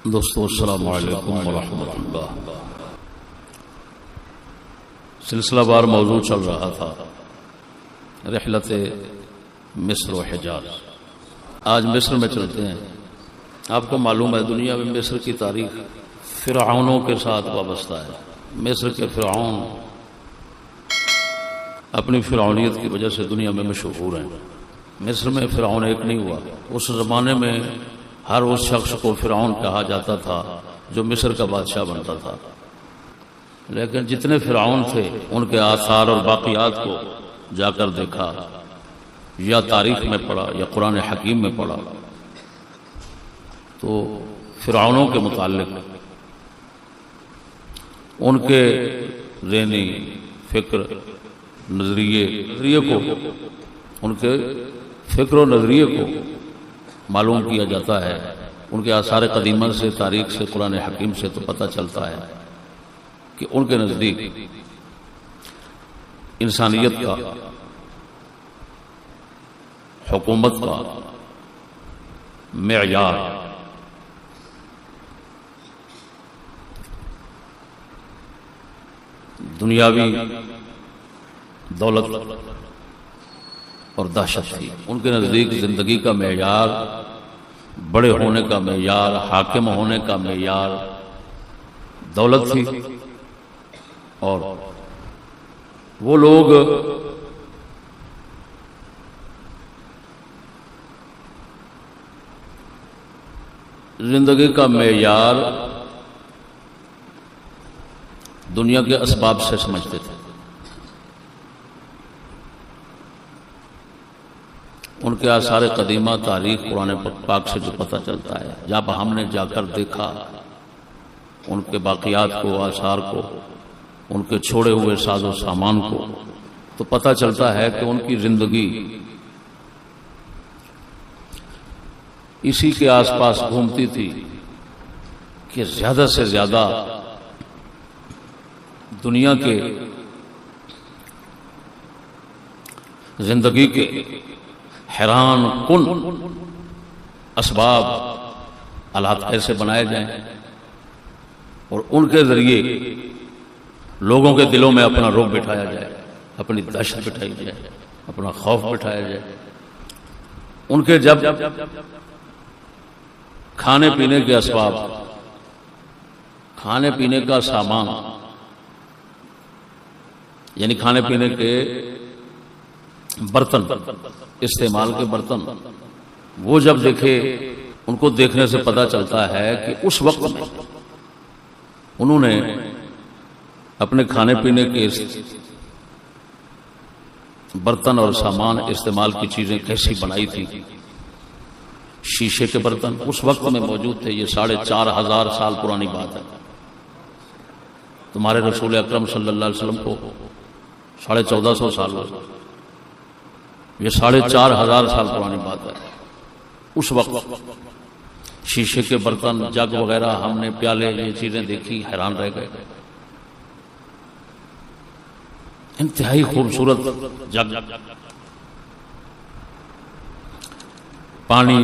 دوستو السلام علیکم ورحمۃ اللہ۔ سلسلہ بار موضوع چل رہا تھا رحلت مصر و حجاز۔ آج مصر میں چلتے ہیں۔ آپ کو معلوم ہے دنیا میں مصر کی تاریخ فرعونوں کے ساتھ وابستہ ہے۔ مصر کے فرعون اپنی فرعونیت کی وجہ سے دنیا میں مشہور ہیں۔ مصر میں فرعون ایک نہیں ہوا۔ اس زمانے میں ہر اس شخص کو فرعون کہا جاتا تھا جو مصر کا بادشاہ بنتا تھا، لیکن جتنے فرعون تھے ان کے آثار اور باقیات کو جا کر دیکھا یا تاریخ میں پڑھا یا قرآن حکیم میں پڑھا تو فرعونوں کے متعلق ان کے ذہنی فکر نظریے کو ان کے فکر و نظریے کو معلوم کیا جاتا ہے۔ ان کے آثار قدیمہ سے، تاریخ سے، قرآن حکیم سے تو پتہ چلتا ہے کہ ان کے نزدیک انسانیت کا، حکومت کا معیار دنیاوی دولت اور دہشت تھی۔ ان کے نزدیک زندگی کا معیار، بڑے ہونے کا معیار، حاکم ہونے کا معیار دولت تھی، اور وہ لوگ زندگی کا معیار دنیا کے اسباب سے سمجھتے تھے۔ ان کے آثار قدیمہ، تاریخ، قرآن پاک سے جو پتہ چلتا ہے، جب ہم نے جا کر دیکھا ان کے باقیات کو، آثار کو، ان کے چھوڑے ہوئے ساز و سامان کو، تو پتہ چلتا ہے کہ ان کی زندگی اسی کے آس پاس گھومتی تھی کہ زیادہ سے زیادہ دنیا کے زندگی کے حیران کن اسباب، آلات ایسے بنائے جائیں اور ان کے ذریعے لوگوں کے دلوں میں اپنا رعب بٹھایا جائے، اپنی دہشت بٹھائی جائے، اپنا خوف بٹھایا جائے۔ ان کے جب کھانے پینے کے اسباب، کھانے پینے کا سامان، یعنی کھانے پینے کے برتن، استعمال کے برتن، وہ جب دیکھے، ان کو دیکھنے سے پتہ چلتا ہے کہ اس وقت میں انہوں نے اپنے کھانے پینے کے برتن اور سامان، استعمال کی چیزیں کیسی بنائی تھی۔ شیشے کے برتن اس وقت میں موجود تھے۔ یہ 4,500 سال پرانی بات ہے۔ تمہارے رسول اکرم صلی اللہ علیہ وسلم کو 1450 سال ہوئے۔ یہ 4,500 سال پرانی بات ہے۔ اس وقت شیشے کے برتن، جگ وغیرہ، ہم نے پیالے، یہ چیزیں دیکھی، حیران رہ گئے۔ انتہائی خوبصورت جگ، پانی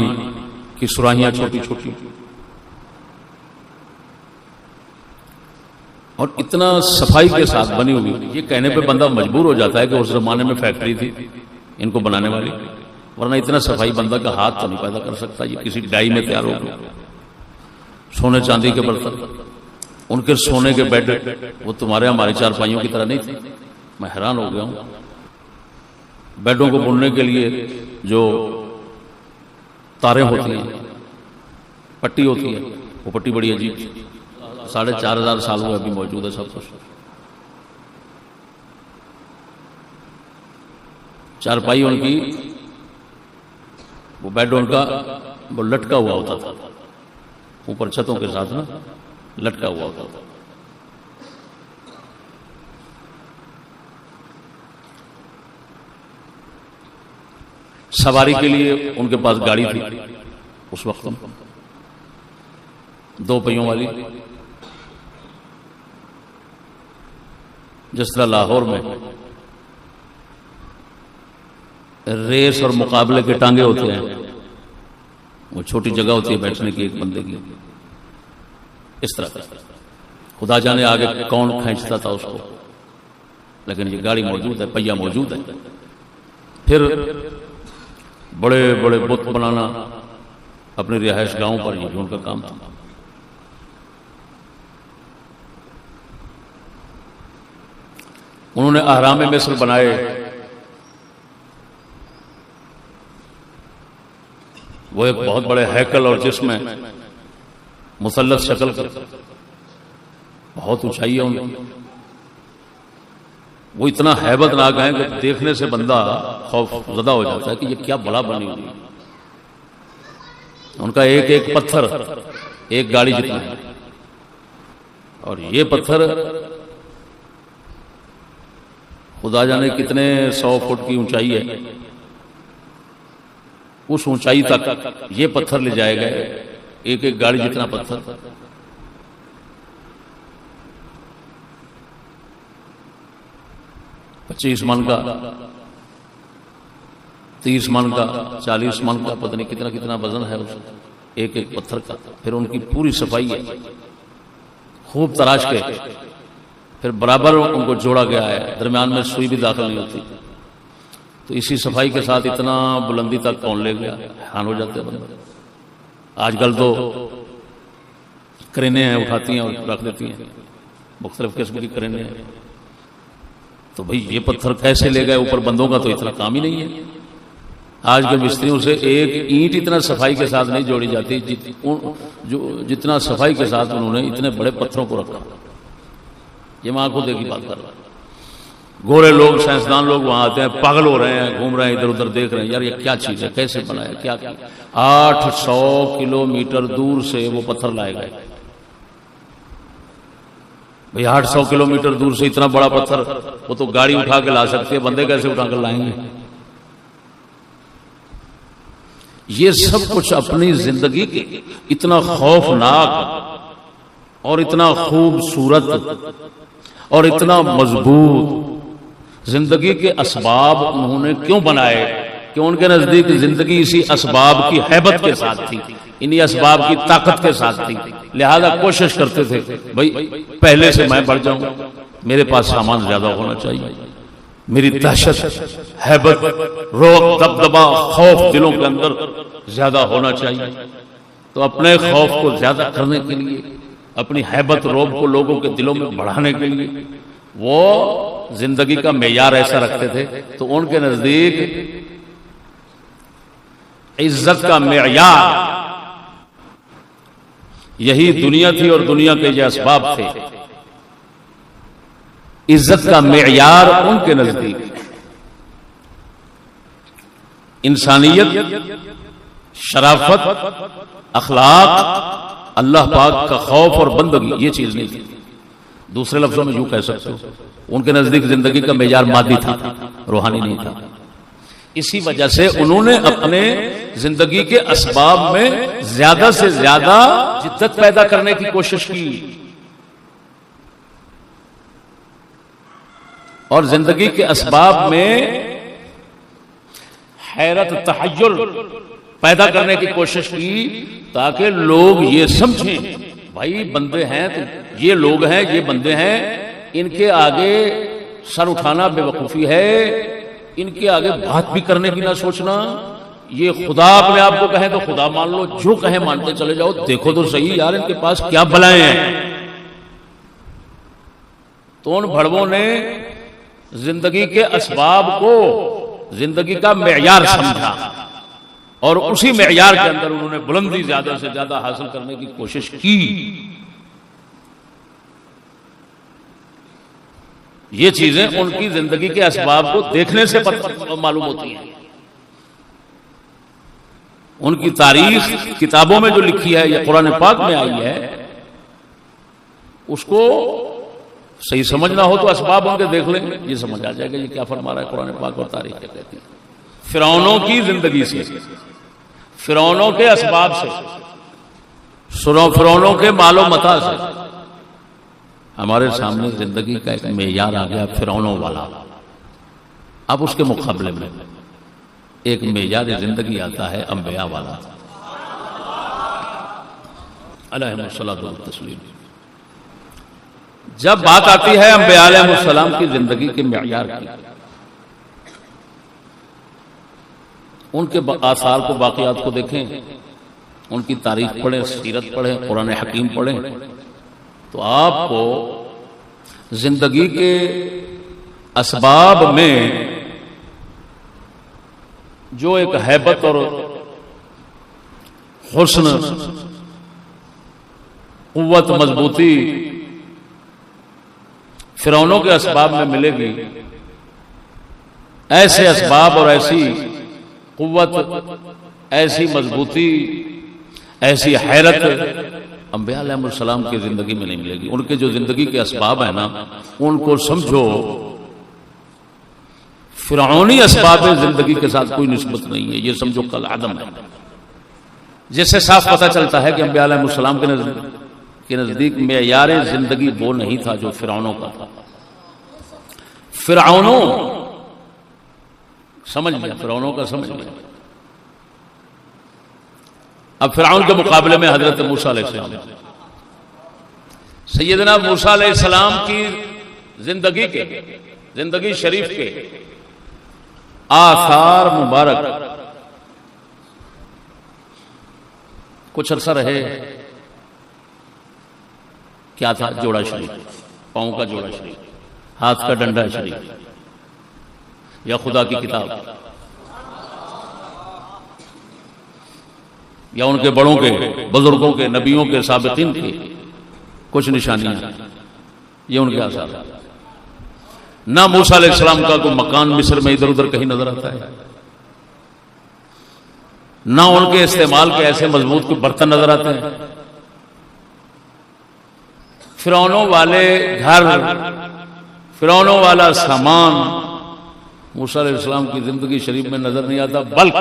کی سراہیاں چھوٹی چھوٹی، اور اتنا صفائی کے ساتھ بنی ہوئی۔ یہ کہنے پہ بندہ مجبور ہو جاتا ہے کہ اس زمانے میں فیکٹری تھی ان کو بنانے والی، ورنہ اتنا صفائی بندہ کا ہاتھ تو نہیں پیدا کر سکتا۔ یہ کسی ڈائی میں تیار ہو گیا۔ سونے چاندی کے برتن، ان کے سونے کے بیڈ، وہ تمہارے ہمارے چارپائیوں کی طرح نہیں تھے۔ میں حیران ہو گیا ہوں۔ بیڈوں کو بننے کے لیے جو تاریں ہوتی ہیں، پٹی ہوتی ہے، وہ پٹی بڑی عجیب تھی۔ 4,500 سال ہوئے، ابھی موجود ہے سب کچھ۔ چارپائی ان کی، وہ بیڈ ان کا وہ لٹکا ہوا ہوتا تھا، اوپر چھتوں کے ساتھ نا لٹکا ہوا ہوتا تھا۔ سواری کے لیے ان کے پاس گاڑی تھی اس وقت، 2 پہیوں والی، جس طرح لاہور میں ریس اور مقابلے کے ٹانگے ہوتے ہیں، وہ چھوٹی جگہ ہوتی ہے بیٹھنے کی ایک بندے کی، اس طرح خدا جانے آگے کون کھینچتا تھا اس کو، لیکن یہ گاڑی موجود ہے، پہیہ موجود ہے۔ پھر بڑے بڑے بت بنانا اپنی رہائش گاہوں پر، یہ ان کا کام تھا۔ انہوں نے اہرام مصر بنائے، وہ ایک بہت بڑے ہیکل اور جسم ہے، مثلث شکل کا، بہت اونچائی ہے ان کی، وہ اتنا ہیبت ناک ہے کہ دیکھنے سے بندہ خوف زدہ ہو جاتا ہے کہ یہ کیا بڑا بنی ہوئی ہے۔ ان کا ایک ایک پتھر ایک گاڑی جتنا ہے، اور یہ پتھر خدا جانے کتنے 100 فٹ کی اونچائی ہے، اس اونچائی تک یہ پتھر لے جائے گئے، ایک ایک گاڑی جتنا پتھر۔ 25 من کا، 30 من کا، 40 من کا، پتہ نہیں کتنا کتنا وزن ہے اس ایک ایک پتھر کا۔ پھر ان کی پوری صفائی ہے، خوب تراش کے پھر برابر ان کو جوڑا گیا ہے، درمیان میں سوئی بھی داخل نہیں ہوتی۔ تو اسی صفائی کے ساتھ اتنا بلندی تک کون لے گیا، حیران ہو جاتے ہیں بندے۔ آج کل تو کرینے ہیں، اٹھاتی ہیں اور رکھ دیتی ہیں، مختلف قسم کی کرینے ہیں۔ تو بھئی یہ پتھر کیسے لے گئے اوپر؟ بندوں کا تو اتنا کام ہی نہیں ہے۔ آج کے مستریوں سے ایک اینٹ اتنا صفائی کے ساتھ نہیں جوڑی جاتی جتنا صفائی کے ساتھ انہوں نے اتنے بڑے پتھروں کو رکھا۔ یہ میں آنکھوں دیکھی بات کر رہا ہوں۔ گورے لوگ، سائنسدان لوگ وہاں آتے ہیں، پاگل ہو رہے ہیں، گھوم رہے ہیں ادھر ادھر، دیکھ رہے ہیں یار یہ کیا چیز ہے، کیسے بنایا، کیا 800 کلومیٹر دور سے وہ پتھر لائے گئے۔ بھئی 800 کلومیٹر دور سے اتنا بڑا پتھر وہ تو گاڑی اٹھا کے لا سکتے ہیں، بندے کیسے اٹھا کر لائیں گے؟ یہ سب کچھ اپنی زندگی کے اتنا خوفناک اور اتنا خوبصورت اور اتنا مضبوط زندگی کے اسباب انہوں نے کیوں بنائے کہ ان کے نزدیک زندگی اسی اسباب کی ہیبت کے ساتھ تھی، انہی اسباب کی طاقت کے ساتھ تھی، لہذا کوشش کرتے تھے بھئی پہلے سے میں بڑھ جاؤں، میرے پاس سامان زیادہ ہونا چاہیے، میری دہشت، ہیبت، روب، دبدبا، خوف دلوں کے اندر زیادہ ہونا چاہیے۔ تو اپنے خوف کو زیادہ کرنے کے لیے، اپنی ہیبت روب کو لوگوں کے دلوں میں بڑھانے کے لیے وہ زندگی کا معیار ایسا رکھتے تھے۔ تو ان کے نزدیک عزت کا معیار یہی دنیا تھی اور دنیا کے یہ اسباب تھے۔ عزت کا معیار ان کے نزدیک انسانیت، شرافت، اخلاق، اللہ پاک کا خوف اور بندگی، یہ چیز نہیں تھی۔ دوسرے لفظوں میں یوں کہہ سکتے ہو ان کے نزدیک زندگی کا معیار مادی تھا، روحانی نہیں تھا۔ اسی وجہ سے انہوں نے اپنے زندگی کے اسباب میں زیادہ سے زیادہ جدت پیدا کرنے کی کوشش کی، اور زندگی کے اسباب میں حیرت، تحیر پیدا کرنے کی کوشش کی تاکہ لوگ یہ سمجھیں بھائی بندے ہیں تو یہ لوگ ہیں، یہ بندے ہیں، ان کے آگے سر اٹھانا بے وقوفی ہے، ان کے آگے بات بھی کرنے کی نہ سوچنا۔ یہ خدا اپنے آپ کو کہیں تو خدا مان لو، جو کہیں مانتے چلے جاؤ، دیکھو تو صحیح یار ان کے پاس کیا بلائیں ہیں۔ تو ان بھڑووں نے زندگی کے اسباب کو زندگی کا معیار سمجھا، اور اسی معیار کے اندر انہوں نے بلندی زیادہ سے زیادہ حاصل کرنے کی کوشش کی۔ یہ چیزیں ان کی زندگی کے اسباب کو دیکھنے سے معلوم ہوتی ہیں۔ ان کی تاریخ کتابوں میں جو لکھی ہے یا قرآن پاک میں آئی ہے، اس کو صحیح سمجھنا ہو تو اسباب ان کے دیکھ لیں، یہ سمجھ آ جائے گا یہ کیا فرما رہا ہے قرآن پاک اور تاریخ کیا کہتی ہے۔ فرعونوں کی زندگی سے، فرعونوں کے اسباب سے، فرعونوں کے مال و متاع سے ہمارے سامنے زندگی کا ایک معیار آ گیا فرعونوں والا۔ اب اس کے مقابلے میں ایک معیار زندگی آتا ہے انبیاء والا۔ علیہم الصلوۃ والتسلیم۔ جب بات آتی ہے انبیاء علیہم السلام کی زندگی کے معیار کی، ان کے آثار کو، باقیات کو دیکھیں، ان کی تاریخ پڑھیں، سیرت پڑھیں، قرآن حکیم پڑھیں، تو آپ کو زندگی کے اسباب میں جو ایک ہیبت اور حسن، قوت، مضبوطی فرعونوں کے اسباب میں ملے گی، ایسے اسباب اور ایسی قوت، ایسی مضبوطی، ایسی حیرت انبیاء علیہ السلام کی زندگی میں نہیں ملے گی۔ ان کے جو زندگی کے اسباب ہیں نا، ان کو سمجھو فرعونی اسباب زندگی کے ساتھ کوئی نسبت نہیں ہے، یہ سمجھو کل عدم ہے، جس سے صاف پتہ چلتا ہے کہ انبیاء علیہ السلام کے نزدیک معیار زندگی وہ نہیں تھا جو فرعونوں کا تھا۔ فرعونوں سمجھ لیا، فرعونوں کا سمجھ لیا۔ اب فرعون کے مقابلے میں حضرت موسیٰ علیہ السلام، سیدنا موسیٰ علیہ السلام کی زندگی شریف کے آثار مبارک کچھ عرصہ رہے۔ کیا تھا؟ جوڑا شریف، پاؤں کا جوڑا شریف، ہاتھ کا ڈنڈا شریف، یا خدا کی کتاب، یا ان کے بڑوں کے، بزرگوں کے، نبیوں کے، سابقین کے کچھ نشانیاں، یہ ان کے آثار۔ نہ موسیٰ علیہ السلام کا کوئی مکان مصر میں ادھر ادھر کہیں نظر آتا ہے، نہ ان کے استعمال کے ایسے مضبوط کوئی برتن نظر آتے ہیں۔ فرعونوں والے گھر، فرعونوں والا سامان موسیٰ علیہ السلام کی زندگی شریف میں نظر نہیں آتا، بلکہ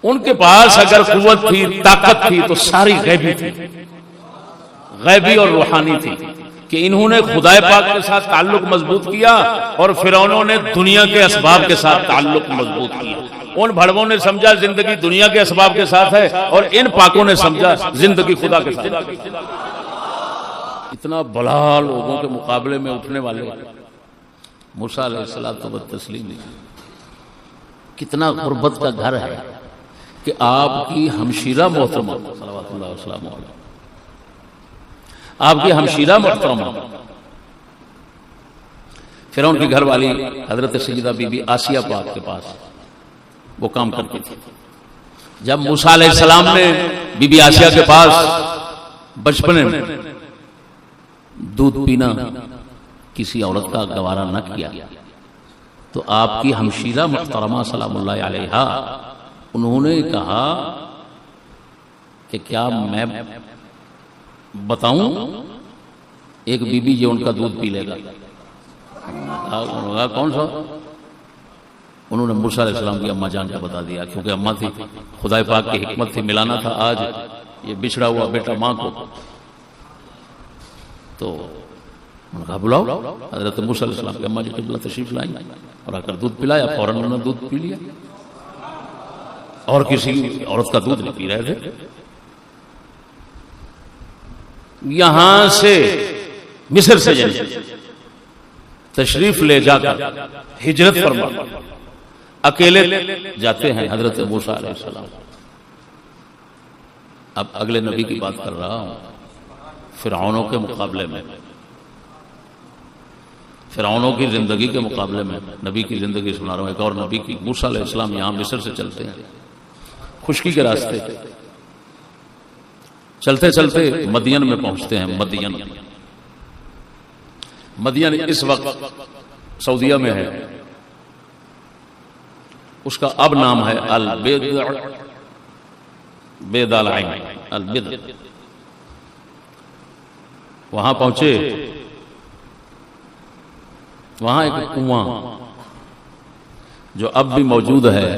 ان کے پاس اگر قوت تھی، طاقت تھی، تو ساری غیبی تھی، غیبی اور روحانی تھی، کہ انہوں نے خدا پاک کے ساتھ تعلق مضبوط کیا اور فرعونوں نے دنیا کے اسباب کے ساتھ تعلق مضبوط کیا۔ ان بھڑووں نے سمجھا زندگی دنیا کے اسباب کے ساتھ ہے، اور ان پاکوں نے سمجھا زندگی خدا کے ساتھ۔ اتنا بڑا لوگوں کے مقابلے میں اٹھنے والے موسیٰ علیہ السلام، کتنا غربت کا گھر ہے کہ آپ کی ہمشیرہ محترمہ صلوات اللہ وسلم علیہ، آپ کی ہمشیرہ محترمہ فرعون کی گھر والی حضرت سیدہ بی بی آسیہ پاک کے پاس وہ کام کرتی تھی۔ جب موسیٰ علیہ السلام نے بی بی آسیہ کے پاس بچپنے میں دودھ پینا کسی عورت کا گوارا نہ کیا، تو آپ کی ہمشیرہ محترمہ سلام اللہ علیہا انہوں نے کہا کہ کیا میں بتاؤں ایک بی بی جو ان کا دودھ پی لے گا؟ کون سا؟ انہوں نے موسیٰ علیہ السلام کی اماں جان کو بتا دیا، کیونکہ اماں تھی، خدا پاک کی حکمت تھی، ملانا تھا آج یہ بچھڑا ہوا بیٹا ماں کو۔ تو انہوں نے کہا بلاؤ۔ حضرت موسیٰ علیہ السلام کی اماں جی قبلہ تشریف لائیں اور آ کر دودھ پلایا، فوراً انہوں نے دودھ پی لیا، اور کسی عورت کا دودھ نہیں پی رہے تھے۔ یہاں سے مصر سے تشریف لے جا کر ہجرت فرما اکیلے جاتے ہیں حضرت موسیٰ علیہ السلام۔ اب اگلے نبی کی بات کر رہا ہوں، فرعونوں کے مقابلے میں، فرعونوں کی زندگی کے مقابلے میں نبی کی زندگی سنا رہا ہوں، ایک اور نبی کی۔ موسیٰ علیہ السلام یہاں مصر سے چلتے ہیں، خشکی کے راستے، چلتے چلتے مدین میں پہنچتے ہیں۔ مدین اس وقت سعودیہ میں ہے، اس کا اب نام ہے البدع، بیدال عین، البدع۔ وہاں پہنچے، وہاں ایک کنواں جو اب بھی موجود ہے،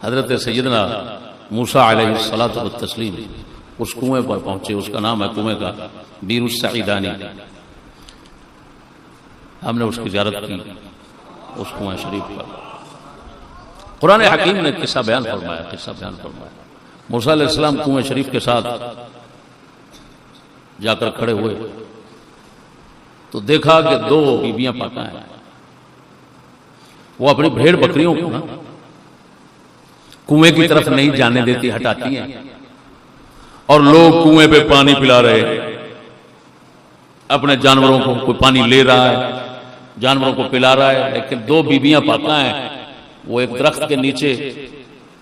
حضرت سیدنا موسیٰ علیہ السلام اس کنویں پر پہنچے، اس کا نام ہے کنویں کا بیر السعیدانی۔ ہم نے اس کی زیارت کی اس کنویں شریف پر۔ قرآن حکیم نے قصہ بیان فرمایا موسیٰ علیہ السلام کنویں شریف کے ساتھ جا کر کھڑے ہوئے تو دیکھا کہ 2 بیویاں پاکاں ہیں، وہ اپنی بھیڑ بکریوں کو نا کنویں کی طرف نہیں جانے دیتی، ہٹاتی ہیں، اور لوگ کنویں پہ پانی پلا رہے ہیں، اپنے جانوروں کو کوئی پانی لے رہا ہے، جانوروں کو پلا رہا ہے، لیکن 2 بیویاں پاکاں ہیں، وہ ایک درخت کے نیچے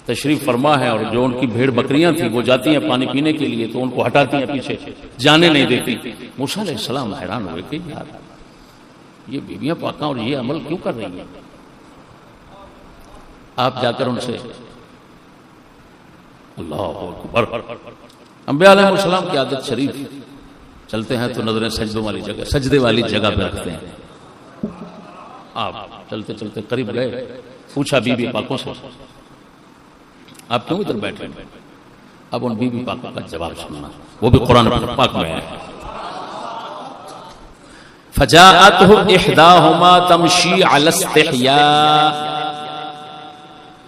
تشریف فرما ہے، اور جو ان کی بھیڑ بکریاں تھیں وہ جاتی ہیں پانی پینے کے لیے تو ان کو ہٹاتی ہیں، پیچھے جانے نہیں دیتی۔ موسیٰ علیہ السلام حیران ہوئے کہ یار یہ بیویاں پاکاں اور یہ عمل کیوں کر رہی ہیں؟ آپ جا کر ان سے اللہ اکبر، انبیاء علیہ السلام کی عادت شریف، چلتے ہیں تو نظریں سجدے والی جگہ پہ رکھتے ہیں۔ آپ چلتے چلتے قریب گئے، پوچھا بی بی پاکوں سے آپ کیوں ادھر بیٹھے؟ اب ان بی بی پاکوں کا جواب سننا، وہ بھی قرآن پاک میں ہے۔ فجاءته احداهما تمشي على استحياء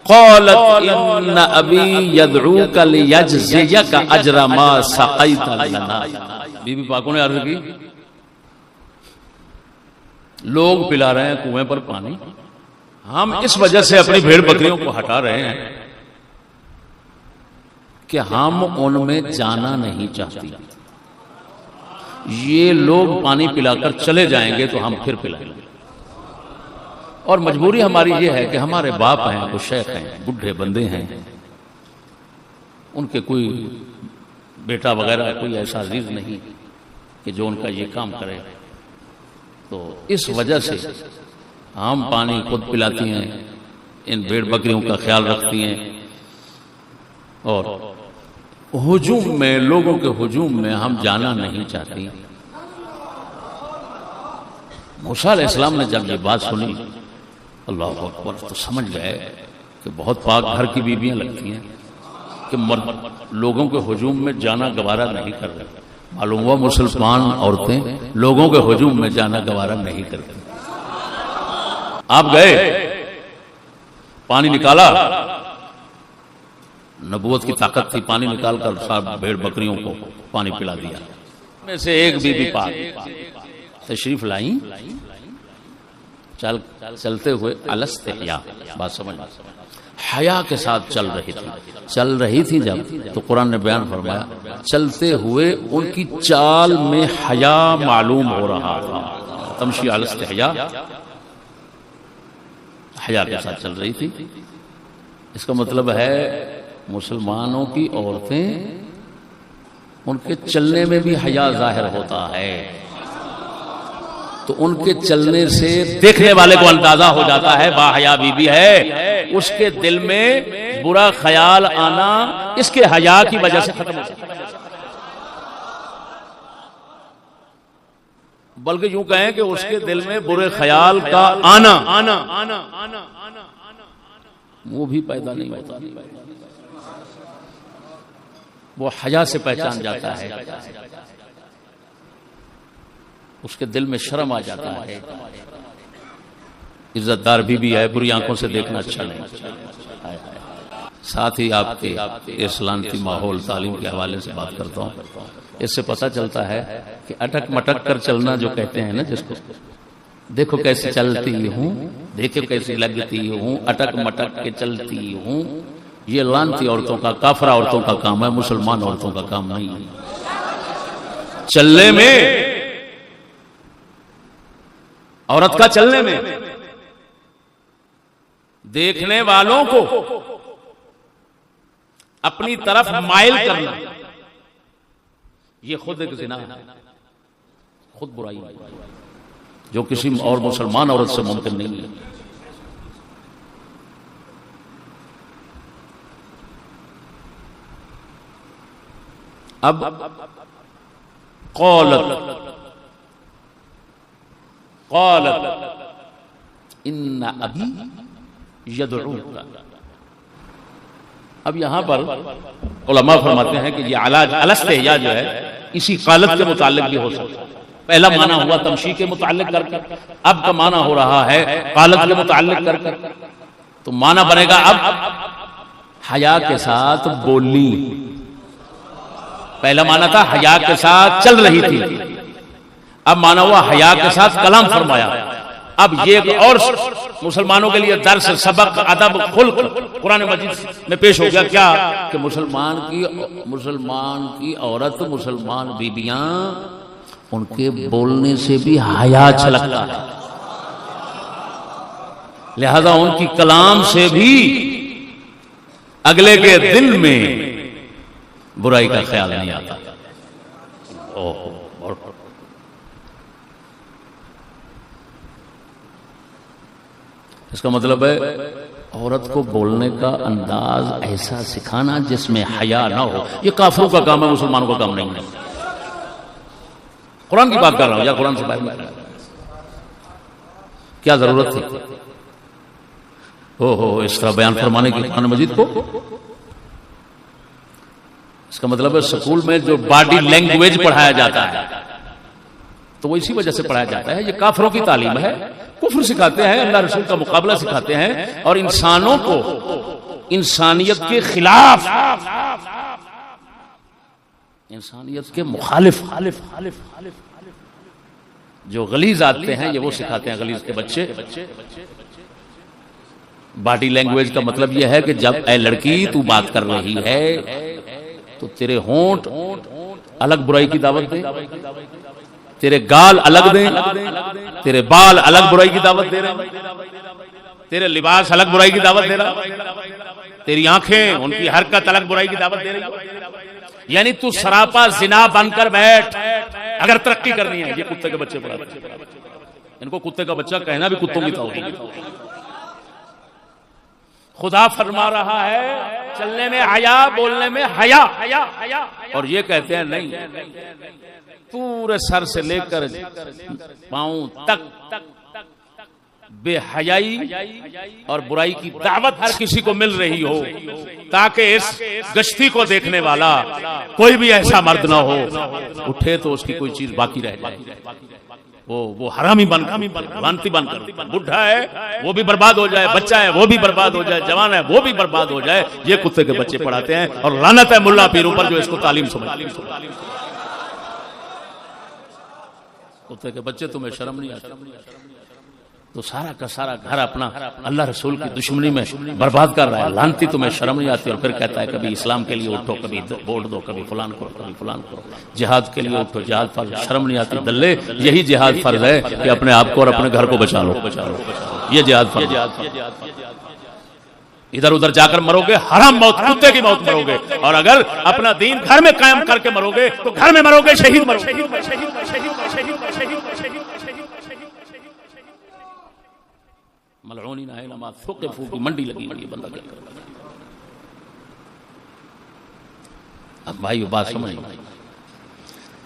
قالت ان ابي يدعوك ليجزيك اجر ما سقيت لنا۔ بی بی پاکوں نے عرض کی لوگ پلا رہے ہیں کنویں پر پانی، ہم اس وجہ سے اپنی بھیڑ بکریوں کو ہٹا رہے ہیں کہ ہم ان میں جانا نہیں چاہتی، یہ لوگ پانی پلا کر چلے جائیں گے تو ہم پھر پلائیں گے، اور مجبوری ہماری یہ ہے کہ ہمارے باپ ہیں، وہ شیخ ہیں، بڈھے بندے ہیں، ان کے کوئی بیٹا وغیرہ کوئی ایسا عزیز نہیں کہ جو ان کا یہ کام کرے، تو اس وجہ سے ہم پانی خود پلاتی ہیں، ان بھیڑ بکریوں کا خیال رکھتی ہیں، اور ہجوم میں، لوگوں کے ہجوم میں ہم جانا نہیں چاہتی۔ موسیٰ علیہ السلام نے جب یہ بات سنی اللہ اکبر تو سمجھ گئے کہ بہت پاک گھر کی بیویاں لگتی ہیں کہ لوگوں کے ہجوم میں جانا گوارا نہیں کر رہے۔ معلوم ہوا مسلمان عورتیں لوگوں کے ہجوم میں جانا گوارا نہیں کرتی۔ آپ گئے، پانی نکالا، نبوت کی طاقت تھی، پانی نکال کر سب بھیڑ بکریوں کو پانی پلا دیا۔ میں سے ایک بی بی پاک تشریف لائیں، چلتے ہوئے الاستحیا، بات سمجھ، حیا کے ساتھ چل رہی تھی جب تو قرآن نے بیان فرمایا چلتے ہوئے ان کی چال میں حیا معلوم ہو رہا تھا۔ تمشی الاستحیا، حیا کے ساتھ چل رہی تھی، اس کا مطلب ہے مسلمانوں کی عورتیں ان کے چلنے میں بھی حیا ظاہر ہوتا ہے، تو ان کے چلنے سے دیکھنے والے کو اندازہ ہو جاتا ہے با حیا بی بی ہے، اس کے دل میں برا خیال آنا اس کے حیا کی وجہ سے ختم ہو جاتا ہے۔ بلکہ یوں کہیں کہ اس کے دل میں برے خیال کا آنا وہ بھی پیدا نہیں ہوتا، وہ حیا سے پہچان جاتا ہے، اس کے دل میں شرم آ جاتا ہے۔ عزت دار بھی ہے، بری آنکھوں سے دیکھنا اچھا نہیں۔ ساتھ ہی آپ کے اسلامتی ماحول تعلیم کے حوالے سے بات کرتا ہوں، اس سے پتہ چلتا ہے کہ اٹک مٹک کر چلنا جو کہتے ہیں نا جس کو، دیکھو کیسی چلتی ہوں، دیکھو کیسی لگتی ہوں، اٹک مٹک کے چلتی ہوں، یہ لانتی عورتوں کا، کافرہ عورتوں کا کام ہے، مسلمان عورتوں کا کام نہیں ہے۔ چلنے میں، عورت کا چلنے میں دیکھنے والوں کو اپنی طرف مائل کرنا، یہ خود ایک زنا ہے، خود برائی ہے جو کسی اور مسلمان عورت سے ممکن نہیں ہے۔ اب قالت ان ابی یدعوک، اب یہاں پر علماء فرماتے ہیں کہ یہ علاج الاستحیا جو ہے اسی قالت کے متعلق بھی ہو سکتا ہے۔ پہلا معنی ہوا تمشی کے متعلق کر کر، اب کا معنی ہو رہا ہے قالت کے متعلق کر کر۔ تو معنی بنے گا اب حیا کے ساتھ بولی. پہلا معنی تھا حیا کے ساتھ چل رہی تھی، اب معنی ہوا حیا کے ساتھ کلام فرمایا. اب یہ ایک اور مسلمانوں کے لیے درس، سبق، ادب، خلق قرآن مجید میں پیش ہو گیا. کیا کہ مسلمان کی عورت، مسلمان بیبیاں، ان کے بولنے سے بھی حیا چھلکتا ہے، لہذا ان کی کلام سے بھی اگلے کے دل میں برائی کا خیال نہیں آتا. اس کا مطلب ہے عورت کو بولنے کا انداز ایسا سکھانا جس میں حیا نہ ہو. یہ کافروں کا کام ہے، مسلمانوں کا کام نہیں ہے. قرآن کی بات کر رہا ہوں یا قرآن سے باہر نہیں. کیا ضرورت تھی اس طرح بیان فرمانے کی قرآن مجید کو؟ اس کا مطلب ہے سکول میں جو باڈی لینگویج پڑھایا جاتا ہے تو وہ اسی وجہ سے پڑھایا جاتا ہے. یہ کافروں کی تعلیم ہے، کفر سکھاتے ہیں، اللہ رسول کا مقابلہ سکھاتے ہیں، اور انسانوں کو انسانیت کے خلاف، انسانیت کے مخالف جو غلیظ آتے ہیں یہ وہ سکھاتے ہیں غلیظ کے بچے. باڈی لینگویج کا مطلب یہ ہے کہ جب اے لڑکی تو بات کر رہی ہے تو تیرے ہونٹ الگ برائی کی دعوت دے، تیرے گال الگ دیں، تیرے بال الگ برائی کی دعوت دے رہے، تیرے لباس الگ برائی کی دعوت دے رہا، تیری آنکھیں ان کی حرکت الگ برائی کی دعوت دے رہی. یعنی تو سراپا زنا بن کر بیٹھ اگر ترقی کرنی ہے. یہ کتے کے بچے پڑھاتے ہیں، ان کو کتے کا بچہ کہنا بھی کتوں کی توہین. خدا فرما رہا ہے چلنے میں حیا، بولنے میں حیا، اور یہ کہتے ہیں نہیں، پورے سر سے لے کر پاؤں تک بے حیائی اور برائی کی دعوت ہر کسی کو مل رہی ہو تاکہ اس گشتی کو دیکھنے والا کوئی بھی ایسا مرد نہ ہو اٹھے تو اس کی کوئی چیز باقی رہ جائے. وہ حرامی بنتی بن کر بڈھا ہے وہ بھی برباد ہو جائے، بچہ ہے وہ بھی برباد ہو جائے، جوان ہے وہ بھی برباد ہو جائے. یہ کتے کے بچے پڑھاتے ہیں، اور لعنت ہے ملا پیروں پر جو اس کو تعلیم سمجھتے ہیں. کتے کے بچے تمہیں شرم نہیں آتی؟ تو سارا کا سارا گھر اپنا اللہ رسول کی دشمنی میں برباد کر رہا ہے. لعنتی تمہیں شرم نہیں آتی؟ اور پھر کہتا ہے کبھی اسلام کے لیے اٹھو، کبھی ووٹ دو، کبھی فلان کرو، کبھی فلان کرو. جہاد کے لیے اٹھو، جہاد فرض. شرم نہیں آتی دلے؟ یہی جہاد فرض ہے کہ اپنے آپ کو اور اپنے گھر کو بچا لو. یہ جہاد فرض. ادھر ادھر جا کر مرو گے حرام موت، کتے کی موت مرو گے. اور اگر اپنا دین گھر میں قائم کر کے مرو گے تو گھر میں مرو گے، شہید مرو گے. ملعونین اینما ثقفوا کی منڈی لگی ہوئی ہے بندہ کیا کرے. اب بھائی بات سمجھ،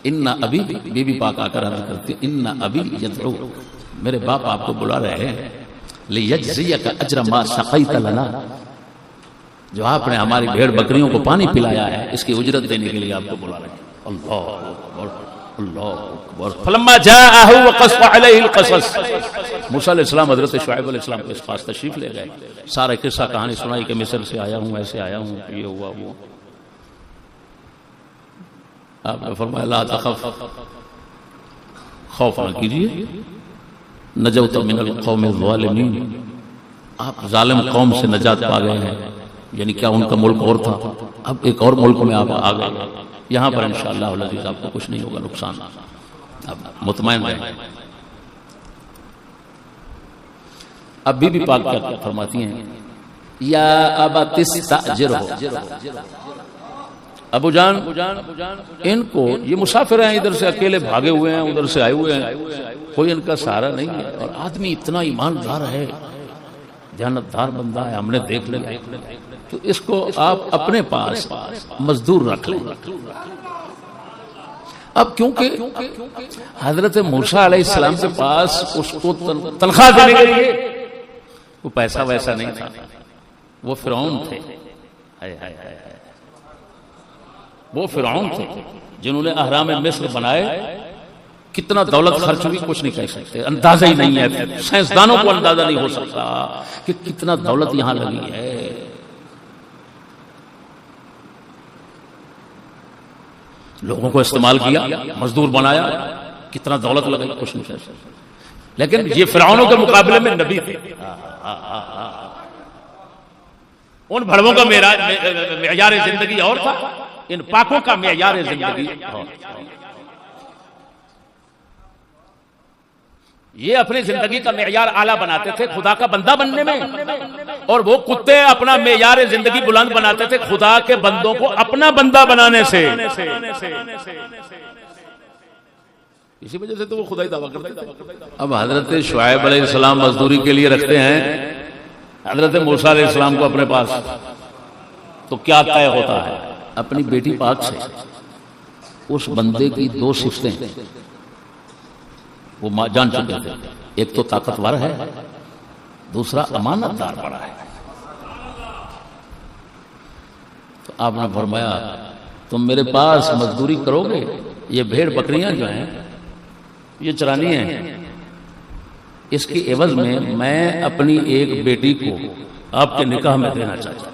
ان ابی بی بی پاک آ کر عرض کرتی ان ابی یدعو، میرے باپ آپ کو بلا رہے ہیں، لیجزیک اجر ما سقیت لنا، جو آپ نے ہماری بھیڑ بکریوں کو پانی پلایا ہے اس کی اجرت دینے کے لیے آپ کو بلا رہے ہیں. اللہ اکبر اللہ اکبر. فلما جاءه وقص عليه القصص، موسیٰ علیہ السلام حضرت شعیب علیہ السلام کے پاس تشریف لے گئے، سارا قصہ کہانی سنائی کہ مصر سے آیا ہوں، ایسے آیا ہوں، یہ ہوا وہ. آپ نے فرمایا لا تخف، خوف نہ کیجیے، نجوت من القوم الظالمین، آپ ظالم قوم سے نجات پا گئے ہیں. یعنی کیا ان کا ملک اور تھا، اب ایک اور ملک میں آپ آ گئے، یہاں پر انشاءاللہ العزیز آپ کو کچھ نہیں ہوگا نقصان، اب مطمئن رہیں. اب بی بی پاک کیا فرماتی ہیں، یا ابا تستاجرہ، ابو جان ان کو، یہ مسافر ہیں، ادھر سے اکیلے بھاگے ہوئے ہیں، ادھر سے آئے ہوئے ہیں، کوئی ان کا سہارا نہیں ہے، اور آدمی اتنا ایماندار ہے، دیانتدار بندہ ہے، ہم نے دیکھ لیا، تو اس کو آپ اپنے پاس مزدور رکھ لیں. اب کیونکہ حضرت موسیٰ علیہ السلام کے پاس اس کو تنخواہ دینے کے لیے وہ پیسہ ویسا نہیں تھا، وہ فرعون تھے، وہ فرعون تھے جنہوں نے اہرام مصر بنائے کتنا دولت خرچ ہوئی کچھ نہیں کہہ سکتے، اندازہ ہی نہیں ہے، سائنسدانوں کو اندازہ نہیں ہو سکتا کہ کتنا دولت یہاں لگی ہے۔ لوگوں کو استعمال کیا، مزدور بنایا، کتنا دولت لگی کچھ نہیں کہہ سکتا، لیکن یہ فرعونوں کے مقابلے میں نبی تھے۔ ان بھڑووں کا معیار زندگی اور تھا، ان پاکوں کا معیار زندگی اور تھا۔ یہ اپنی زندگی کا معیار اعلیٰ بناتے تھے خدا کا بندہ بننے میں، اور وہ کتے اپنا معیار زندگی بلند بناتے تھے خدا کے بندوں کو اپنا بندہ بنانے سے۔ اسی وجہ سے تو وہ خدا ہی دعویٰ کرتے تھے۔ اب حضرت شعیب علیہ السلام مزدوری کے لیے رکھتے ہیں حضرت موسیٰ علیہ السلام کو اپنے پاس، تو کیا طے ہوتا ہے؟ اپنی بیٹی پاک سے اس بندے کی دو صفتیں وہ جان چکے تھے، ایک تو طاقتور ہے، دوسرا امانت دار بڑا ہے۔ تو آپ نے فرمایا تم میرے پاس مزدوری کرو گے، یہ بھیڑ بکریاں جو ہیں یہ چرانی ہیں، اس کی عوض میں اپنی ایک بیٹی کو آپ کے نکاح میں دینا چاہتا ہوں۔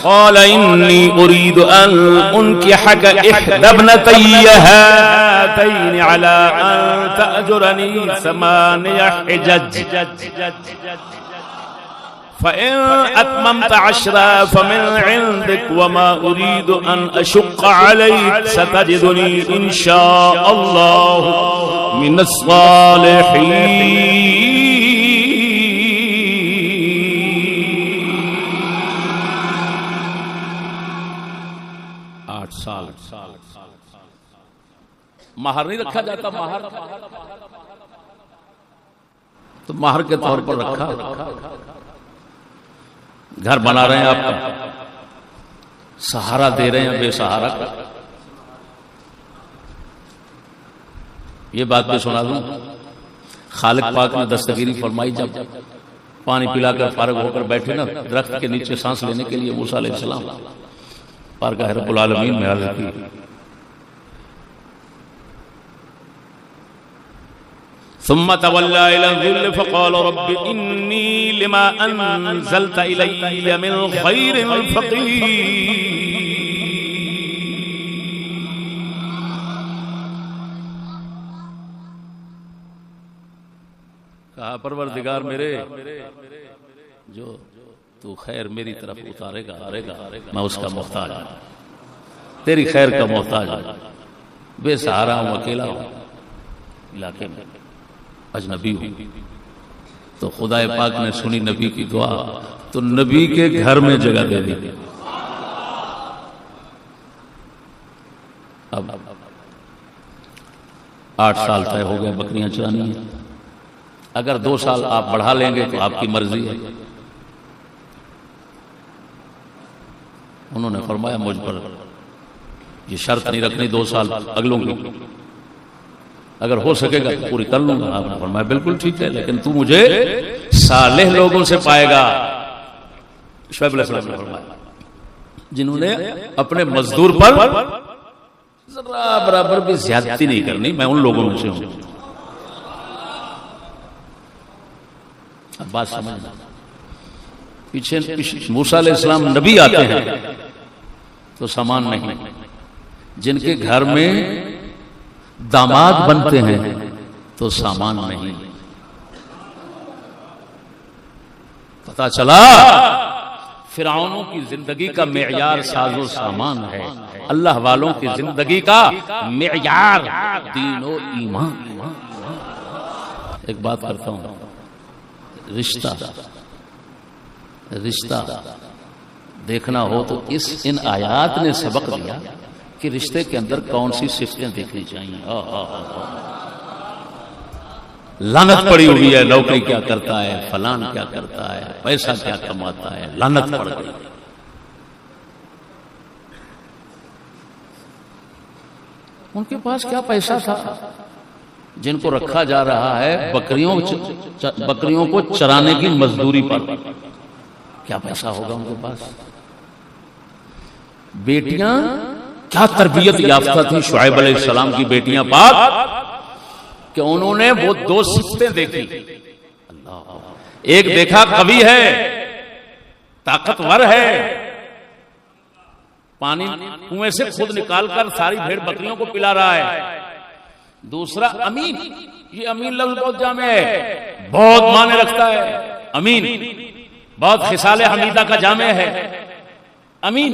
قال إني أريد أن أنكحك إحدى ابنتي هاتين على أن تأجرني 8 حجج فإن أتممت 10 فمن عندك وما أريد أن أشق عليك ستجدني إن شاء الله من الصالحين۔ 8 سال مہر نہیں رکھا جاتا، مہر تو مہر کے طور پر رکھا۔ گھر بنا رہے ہیں آپ کا، سہارا دے رہے ہیں بے سہارا کا۔ یہ بات میں سنا دوں، خالق پاک نے دستگیری فرمائی جب پانی پلا کر فارغ ہو کر بیٹھے نا درخت کے نیچے سانس لینے کے لیے موسیٰ علیہ السلام، بارگاہ رب العالمین میں حاضر کی۔ ثم تولى إلى الظل فقال رب إني لما أنزلت إلي من خير فقير۔ کہا پروردگار میرے جو تو خیر میری طرف اتارے گا میں اس کا محتاج ہوں، تیری خیر کا محتاج ہوں، بے سہارا ہوں، اکیلا ہوں، علاقے میں اجنبی ہوں۔ تو خدا پاک نے سنی نبی کی دعا، تو نبی کے گھر میں جگہ دے دی۔ اب 8 سال طے ہو گئے بکریاں چرانی ہیں، اگر 2 سال آپ بڑھا لیں گے تو آپ کی مرضی ہے۔ انہوں نے فرمایا مجھ پر یہ شرط نہیں رکھنی 2 سال اگلوں کی، اگر ہو سکے گا تو پوری کر لوں گا۔ آپ نے فرمایا بالکل ٹھیک ہے، لیکن تو مجھے صالح لوگوں سے پائے گا۔ شعیب علیہ السلام نے فرمایا جنہوں نے اپنے مزدور پر ذرا برابر بھی زیادتی نہیں کرنی، میں ان لوگوں میں سے ہوں۔ اب بات سمجھنا، پیچھے موسیٰ علیہ السلام نبی آتے ہیں تو سامان نہیں، جن کے گھر میں داماد بنتے ہیں تو سامان نہیں۔ پتا چلا فرعونوں کی زندگی کا معیار ساز و سامان ہے، اللہ والوں کی زندگی کا معیار دین و ایمان۔ ایک بات کرتا ہوں، رشتہ دیکھنا ہو تو ان آیات نے سبق دیا کہ رشتے کے اندر کون سی صفتیں دیکھنی چاہیے۔ لعنت پڑی ہوئی ہے، نوکری کیا کرتا ہے، فلان کیا کرتا ہے، پیسہ کیا کماتا ہے، لعنت پڑ گئی۔ ان کے پاس کیا پیسہ تھا جن کو رکھا جا رہا ہے بکریوں کو چرانے کی مزدوری پر؟ کیا پیسہ ہوگا ان کے پاس؟ بیٹیاں کیا تربیت یافتہ تھی شعیب علیہ السلام کی بیٹیاں پاک، کہ انہوں نے وہ دو صفتیں دیکھی. ایک دیکھا قوی ہے، طاقتور ہے، پانی کنویں سے خود نکال کر ساری بھیڑ بکریوں کو پلا رہا ہے. دوسرا امین. یہ امین لفظ بہت جامع ہے، بہت معنی رکھتا ہے. امین بہت خصال حمیدہ کا جامع ہے. امین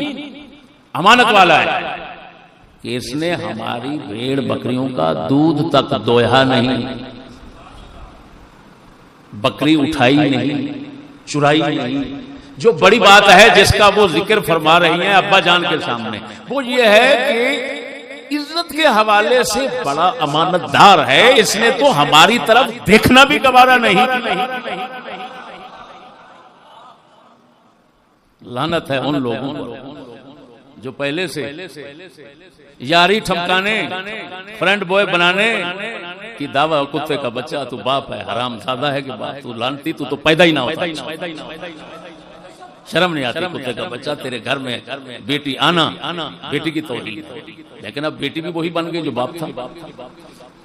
امانت والا ہے کہ اس نے ہماری بھیڑ بکریوں کا دودھ تک دوہا نہیں، بکری اٹھائی نہیں، چرائی نہیں. جو بڑی بات ہے جس کا وہ ذکر فرما رہی ہیں ابا جان کے سامنے، وہ یہ ہے کہ عزت کے حوالے سے بڑا امانت دار ہے. اس نے تو ہماری طرف دیکھنا بھی گوارا نہیں. لعنت ہے ان لوگوں پر جو پہلے سے یاری ٹھمکانے، فرینڈ بوائے بنانے کی دعویٰ. کتے کا بچہ تو باپ ہے، حرام زادہ ہے کہ باپ، تو لعنتی تو پیدا ہی نہ ہوتا. شرم نہیں آتی؟ کتے کا بچہ تیرے گھر میں بیٹی آنا، بیٹی کی توہین. لیکن اب بیٹی بھی وہی بن گئی جو باپ تھا.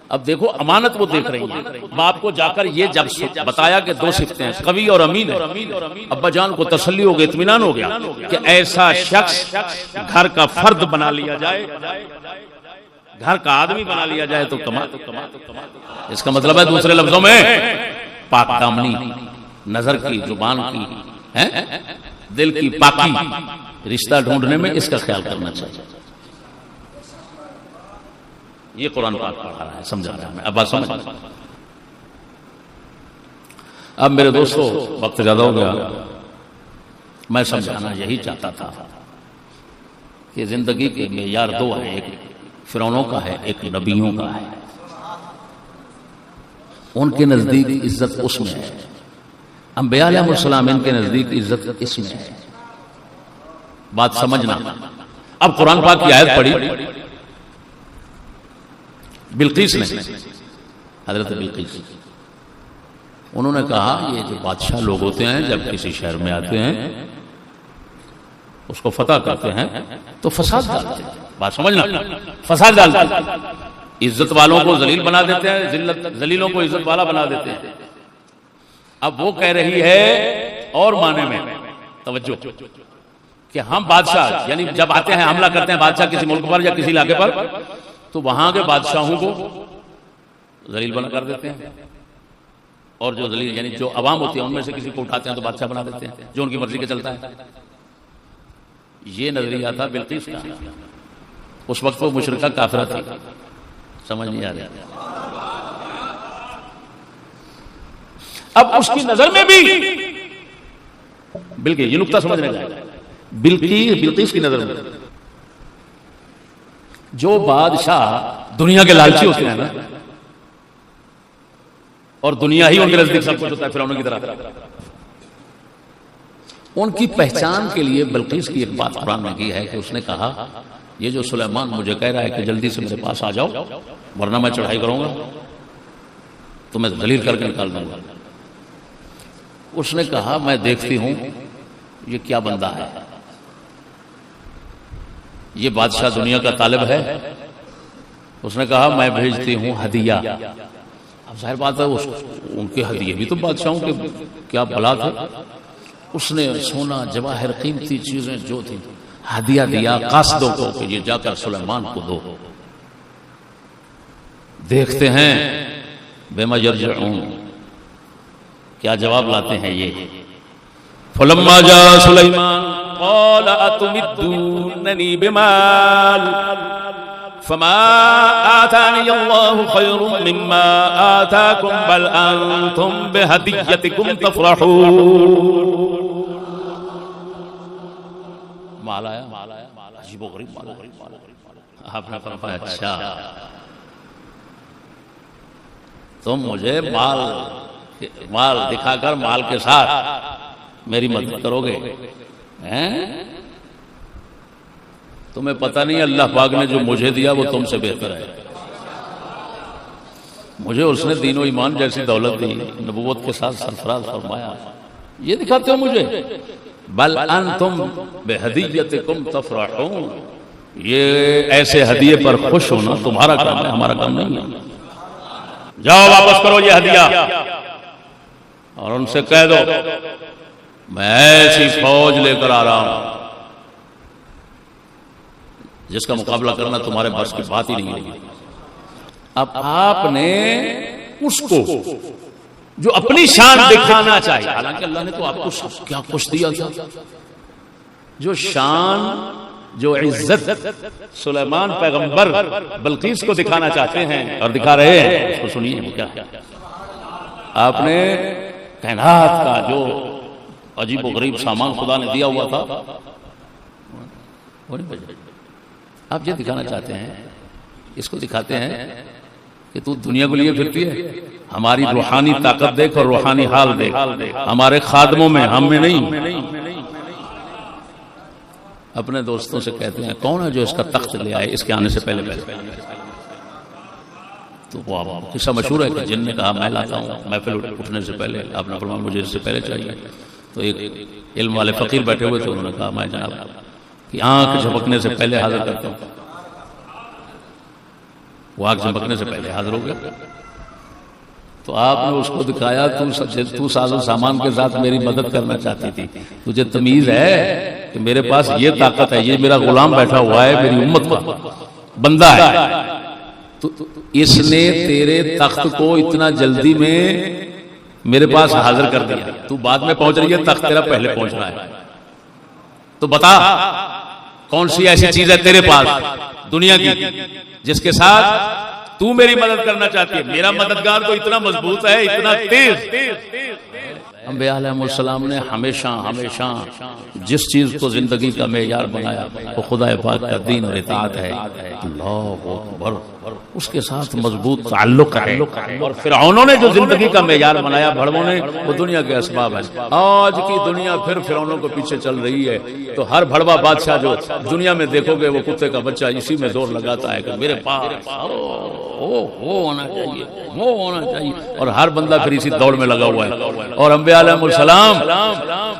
اب دیکھو امانت وہ دیکھ رہی ہے. باپ کو جا کر یہ جب بتایا کہ دو صفتیں ہیں، قوی اور امین ہے، ابا جان کو تسلی ہو گئی، اطمینان ہو گیا کہ ایسا شخص گھر کا فرد بنا لیا جائے، گھر کا آدمی بنا لیا جائے تو کما. اس کا مطلب ہے دوسرے لفظوں میں پاک دامنی، نظر کی، زبان کی، دل کی پاکی. رشتہ ڈھونڈنے میں اس کا خیال کرنا چاہیے. یہ قرآن پاک پڑھا رہا ہے، سمجھا رہا ہے. اب بات سمجھ. اب میرے دوستو وقت زیادہ ہو گیا. میں سمجھانا یہی چاہتا تھا کہ زندگی کے معیار دو ہیں، ایک فرعونوں کا ہے، ایک نبیوں کا ہے. ان کے نزدیک عزت اس میں ہے، انبیاء علیہ السلام ان کے نزدیک عزت اس میں ہے. بات سمجھنا. اب قرآن پاک کی آیت پڑھی بلقیس نے، حضرت بلقیس. انہوں نے کہا یہ جو بادشاہ لوگ ہوتے ہیں جب کسی شہر میں آتے ہیں اس کو فتح کرتے ہیں تو فساد ڈالتے ہیں. بات سمجھنا، فساد ڈالتے ہیں. عزت والوں کو ذلیل بنا دیتے ہیں، ذلیلوں کو عزت والا بنا دیتے ہیں. اب وہ کہہ رہی ہے اور معنی میں توجہ کہ ہم بادشاہ، یعنی جب آتے ہیں حملہ کرتے ہیں بادشاہ کسی ملک پر یا کسی علاقے پر، تو وہاں کے بادشاہوں کو ذلیل بنا کر دیتے ہیں، اور جو ذلیل یعنی جو عوام ہوتی ہے ان میں سے کسی کو اٹھاتے ہیں تو بادشاہ بنا دیتے ہیں جو ان کی مرضی کے چلتا ہے. یہ نظریہ تھا بلقیس کا. اس وقت وہ مشرکہ کافرہ تھی. سمجھ نہیں آ رہا. اب اس کی نظر میں بھی بلقیس، یہ نقطہ سمجھنے کا ہے، بلقیس کی نظر میں جو بادشاہ دنیا کے لالچی ہوتے ہیں نا، اور دنیا ہی ان کے نزدیک سب کچھ ہوتا ہے فرعون کی طرح، ان کی پہچان کے لیے بلقیس کی ایک بات قرآن نے کی ہے کہ اس نے کہا یہ جو سلیمان مجھے کہہ رہا ہے کہ جلدی سے میرے پاس آ جاؤ ورنہ میں چڑھائی کروں گا تو میں ذلیل کر کے نکال دوں گا. اس نے کہا میں دیکھتی ہوں یہ کیا بندہ ہے، یہ بادشاہ دنیا کا طالب ہے. اس نے کہا میں بھیجتی ہوں ہدیہ. اب ظاہر بات ہے ان کے ہدیے بھی تو بادشاہوں کے کیا بلا تھے. اس نے سونا جواہر قیمتی چیزیں جو تھی ہدیہ دیا قاصدوں کو کہ یہ جا کر سلیمان کو دو. دیکھتے ہیں بما یرجعون کیا جواب لاتے ہیں یہ. فلما جاء سلیمان قال اتمدوننی بمال فما آتانی اللہ خیر مما آتاکم بل انتم بہدیتکم تفرحون. مال آیا، عجیب و غریب مال. آپ نے فرمایا اچھا تم مجھے مال دکھا کر مال کے ساتھ میری مدد کرو گے. تمہیں پتہ نہیں اللہ پاک نے جو مجھے دیا وہ تم سے بہتر ہے. مجھے اس نے دین و ایمان جیسی دولت دی، نبوت کے ساتھ سرفراز فرمایا، یہ دکھاتے ہو مجھے. بل انتم بہدیتکم تفرحون، یہ ایسے ہدیے پر خوش ہونا تمہارا کام ہے، ہمارا کام نہیں ہے. جاؤ واپس کرو یہ ہدیہ، اور ان سے کہہ دو میں ایسی فوج لے کر آ رہا ہوں جس کا مقابلہ کرنا تمہارے بس کی بات ہی نہیں ہوگی۔ اب آپ نے اس کو جو اپنی شان دکھانا چاہیے، حالانکہ اللہ نے تو آپ کو کیا کچھ دیا تھا، جو شان جو عزت سلیمان پیغمبر بلقیس کو دکھانا چاہتے ہیں اور دکھا رہے ہیں، اس کو سنیے کیا آپ نے کائنات کا جو عجیب و غریب سامان خدا نے دیا ہوا تھا آپ یہ دکھانا چاہتے ہیں، اس کو دکھاتے ہیں کہ تو دنیا کو لیے پھرتی ہے، ہماری روحانی طاقت دیکھ اور روحانی حال دیکھ، ہمارے خادموں میں، ہم میں نہیں۔ اپنے دوستوں سے کہتے ہیں کون ہے جو اس کا تخت لے آئے اس کے آنے سے پہلے تو وہ قصہ مشہور ہے کہ جن نے کہا میں لاتا ہوں محفل اٹھنے سے پہلے، آپ نے فرمایا مجھے اس سے پہلے چاہیے، تو ایک علم والے فقیر بیٹھے ہوئے تھے، انہوں نے کہا میں جناب کہ آنکھ جھپکنے سے پہلے حاضر کرتا ہوں، وہ آنکھ جھپکنے سے پہلے حاضر ہو گیا۔ تو آپ نے اس کو دکھایا تو ساز و سامان کے ساتھ میری مدد کرنا چاہتی تھی، تجھے تمیز ہے کہ میرے پاس یہ طاقت ہے، یہ میرا غلام بیٹھا ہوا ہے، میری امت کا بندہ ہے، تو اس نے تیرے تخت کو اتنا جلدی میں میرے پاس حاضر کر دیا، تو بعد میں پہنچ رہی ہے، تخت تیرا پہلے پہنچ رہا ہے، تو بتا کون سی ایسی چیز ہے تیرے پاس دنیا کی جس کے ساتھ تو میری مدد کرنا چاہتی ہے؟ میرا مددگار تو اتنا مضبوط ہے، اتنا تیز۔ انبیاء علیہ السلام نے ہمیشہ جس چیز کو زندگی کا معیار بنایا وہ خدا پاک کا دین اور اطاعت ہے، اللہ اکبر، اس کے ساتھ مضبوط تعلق ہے۔ اور فرعونوں نے جو زندگی کا معیار بنایا بھڑووں نے، وہ دنیا کے اسباب ہیں۔ آج کی دنیا پھر فرعونوں کو پیچھے چل رہی ہے، تو ہر بھڑوا بادشاہ جو دنیا میں دیکھو گے وہ کتے کا بچہ اسی میں زور لگاتا ہے کہ میرے پاس وہ ہونا چاہیے، وہ ہونا چاہیے، اور ہر بندہ پھر اسی دوڑ میں لگا ہوا ہے۔ اور انبیاء علیہ السلام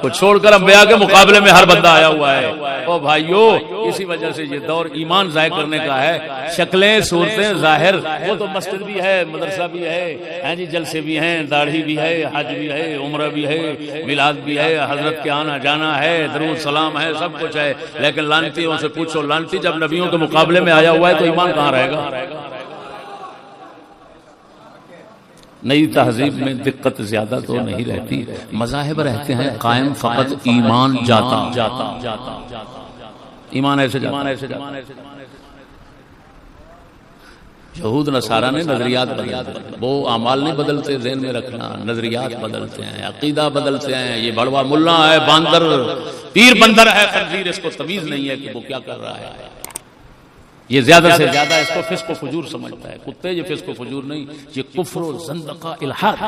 کو چھوڑ کر انبیاء کے مقابلے میں ہر بندہ آیا ہوا ہے۔ او بھائیو، اسی وجہ سے یہ دور ایمان ظاہر کرنے کا ہے۔ شکلیں صورتیں ظاہر، وہ تو مسجد بھی ہے، مدرسہ بھی ہے، ہاں جی، جلسے بھی ہیں، داڑھی بھی ہے، حج بھی ہے، عمرہ بھی ہے، میلاد بھی ہے، حضرت کے آنا جانا ہے، درود سلام ہے، سب کچھ ہے، لیکن لعنتیوں سے پوچھو، لعنتی جب نبیوں کے مقابلے میں آیا ہوا ہے تو ایمان کہاں رہے گا؟ نئی تہذیب میں دقت زیادہ تو نہیں رہتی، مذاہب رہتے ہیں قائم، فقط ایمان جاتا، ایمان ایسے جاتا۔ یہود نصارہ نے نظریات بدلتے، وہ اعمال نہیں بدلتے، ذہن میں رکھنا، نظریات بدلتے ہیں، عقیدہ بدلتے ہیں۔ یہ بڑوا ملا ہے، باندر پیر بندر ہے، خنزیر، اس کو تمیز نہیں ہے کہ وہ کیا کر رہا ہے۔ یہ زیادہ سے زیادہ اس کو فسق و فجور سمجھتا ہے، کتے یہ فسق و فجور نہیں، یہ کفر و زندقہ الحاد۔